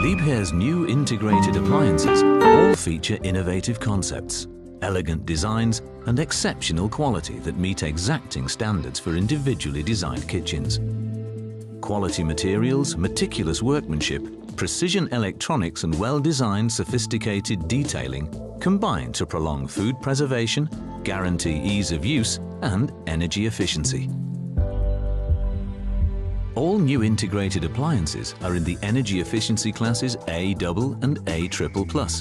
Liebherr's new integrated appliances all feature innovative concepts, elegant designs and exceptional quality that meet exacting standards for individually designed kitchens. Quality materials, meticulous workmanship, precision electronics and well-designed sophisticated detailing combine to prolong food preservation, guarantee ease of use and energy efficiency. All new integrated appliances are in the energy efficiency classes A double and A triple plus.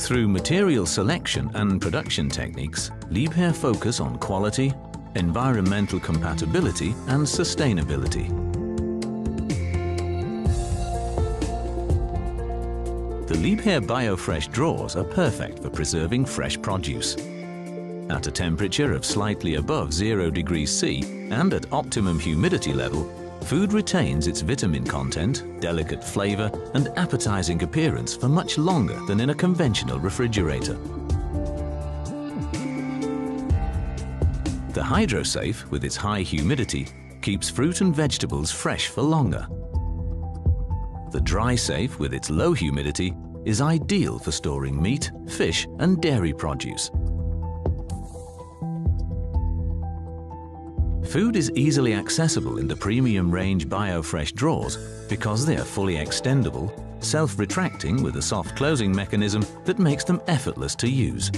Through material selection and production techniques, Liebherr focus on quality, environmental compatibility and sustainability. The Liebherr BioFresh drawers are perfect for preserving fresh produce. At a temperature of slightly above 0 degrees C and at optimum humidity level, food retains its vitamin content, delicate flavor and appetizing appearance for much longer than in a conventional refrigerator. The HydroSafe, with its high humidity, keeps fruit and vegetables fresh for longer. The DrySafe, with its low humidity, is ideal for storing meat, fish and dairy produce. Food is easily accessible in the premium range BioFresh drawers because they are fully extendable, self-retracting with a soft closing mechanism that makes them effortless to use.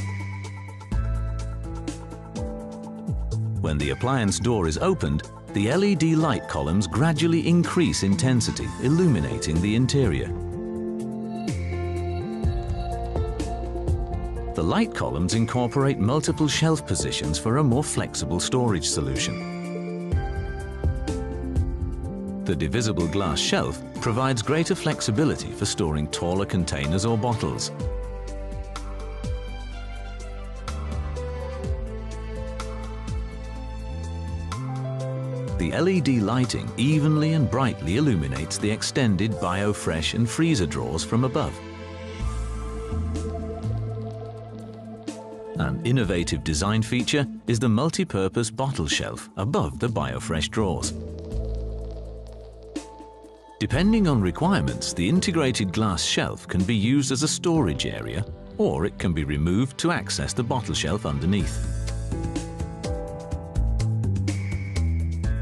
When the appliance door is opened, the LED light columns gradually increase intensity, illuminating the interior. The light columns incorporate multiple shelf positions for a more flexible storage solution. The divisible glass shelf provides greater flexibility for storing taller containers or bottles. The LED lighting evenly and brightly illuminates the extended BioFresh and freezer drawers from above. An innovative design feature is the multi-purpose bottle shelf above the BioFresh drawers. Depending on requirements, the integrated glass shelf can be used as a storage area, or it can be removed to access the bottle shelf underneath.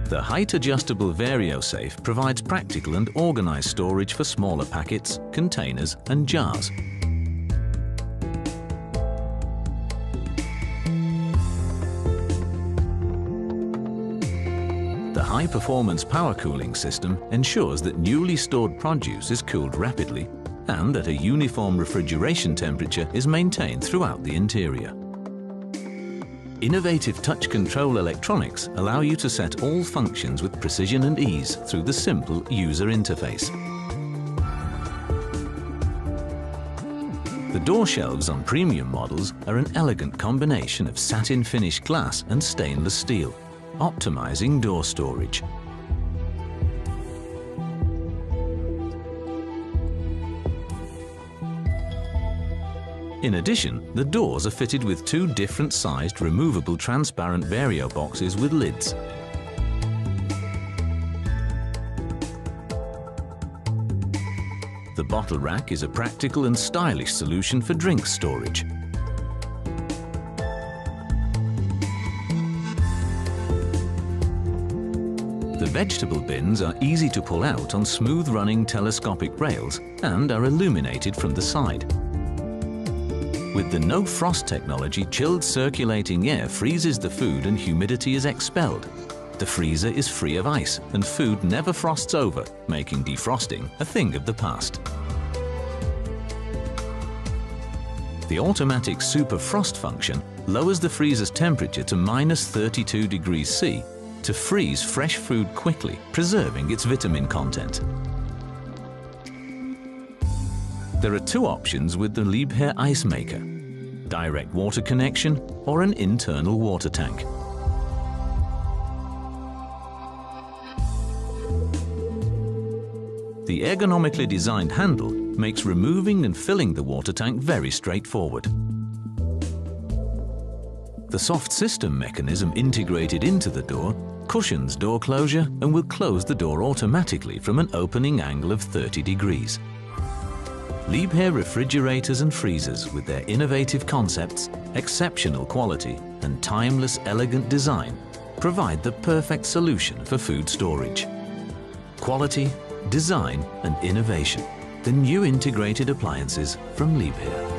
The height-adjustable VarioSafe provides practical and organized storage for smaller packets, containers and jars. The high-performance power cooling system ensures that newly stored produce is cooled rapidly and that a uniform refrigeration temperature is maintained throughout the interior. Innovative touch control electronics allow you to set all functions with precision and ease through the simple user interface. The door shelves on premium models are an elegant combination of satin finished glass and stainless steel, optimizing door storage. In addition, the doors are fitted with two different sized removable transparent Vario boxes with lids. The bottle rack is a practical and stylish solution for drink storage. The vegetable bins are easy to pull out on smooth-running telescopic rails and are illuminated from the side. With the no-frost technology, chilled circulating air freezes the food and humidity is expelled. The freezer is free of ice and food never frosts over, making defrosting a thing of the past. The automatic super frost function lowers the freezer's temperature to -32 degrees C to freeze fresh food quickly, preserving its vitamin content. There are two options with the Liebherr Ice Maker: direct water connection or an internal water tank. The ergonomically designed handle makes removing and filling the water tank very straightforward. The soft system mechanism integrated into the door cushions door closure and will close the door automatically from an opening angle of 30 degrees. Liebherr refrigerators and freezers, with their innovative concepts, exceptional quality and timeless elegant design, provide the perfect solution for food storage. Quality, design and innovation. The new integrated appliances from Liebherr.